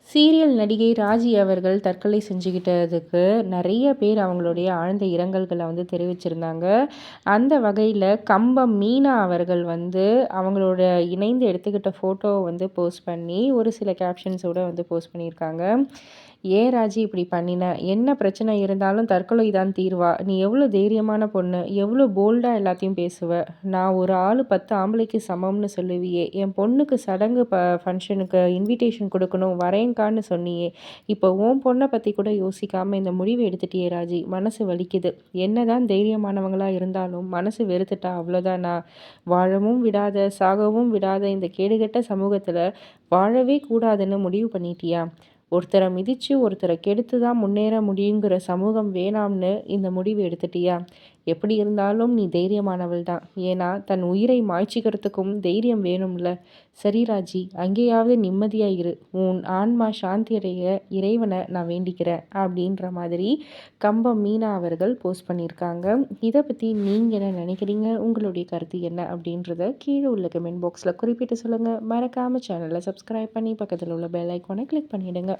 Serial நடிகை ராஜி அவர்கள் தற்கொலை செஞ்சுக்கிட்டதுக்கு நிறைய பேர் அவங்களுடைய ஆழ்ந்த இரங்கல்களை தெரிவிச்சிருந்தாங்க. அந்த வகையில் கம்பம் மீனா அவர்கள் அவங்களோட இணைந்து எடுத்துக்கிட்ட ஃபோட்டோவை போஸ்ட் பண்ணி ஒரு சில கேப்ஷன்ஸோட போஸ்ட் பண்ணியிருக்காங்க. "ஏன் ராஜி இப்படி பண்ணின? என்ன பிரச்சனை இருந்தாலும் தற்கொலை தான் தீர்வா? நீ எவ்வளோ தைரியமான பொண்ணு, எவ்வளோ போல்டாக எல்லாத்தையும் பேசுவ. நான் ஒரு ஆள் 10 ஆம்பளைக்கு சமம்னு சொல்லுவியே, என் பொண்ணுக்கு சடங்கு ஃபங்க்ஷனுக்கு இன்விடேஷன் கொடுக்கணும் வரேங்கான்னு சொன்னியே, இப்போ உன் பொண்ணை பற்றி கூட யோசிக்காமல் இந்த முடிவு எடுத்துட்டியே ராஜி, மனசு வலிக்குது. என்னதான் தைரியமானவங்களாக இருந்தாலும் மனசு வெறுத்துட்டா அவ்வளோதானா? வாழவும் விடாத சாகவும் விடாத இந்த கேடுகெட்ட சமூகத்தில் வாழவே கூடாதுன்னு முடிவு பண்ணிட்டியா? ஒருத்தரை மிதிச்சு ஒருத்தரை கெடுத்து தான் முன்னேற முடியுங்கிற சமூகம் வேணாம்னு இந்த முடிவு எடுத்துட்டியா? எப்படி இருந்தாலும் நீ தைரியமானவள் தான். ஏன்னா தன் உயிரை மாய்ச்சிக்கிறதுக்கும் தைரியம் வேணும்ல. சரி ராஜி, அங்கேயாவது நிம்மதியா இரு. உன் ஆன்மா சாந்தி அடைய இறைவனை நான் வேண்டிக்கிறேன்" அப்படின்ற மாதிரி கம்பம் மீனா அவர்கள் போஸ்ட் பண்ணியிருக்காங்க. இதை பற்றி நீங்கள் என்ன நினைக்கிறீங்க? உங்களுடைய கருத்து என்ன அப்படின்றத கீழே உள்ள கமெண்ட் பாக்ஸில் குறிப்பிட்டு சொல்லுங்கள். மறக்காமல் சேனலை சப்ஸ்கிரைப் பண்ணி பக்கத்தில் உள்ள பெல் ஐக்கானை கிளிக் பண்ணிவிடுங்க.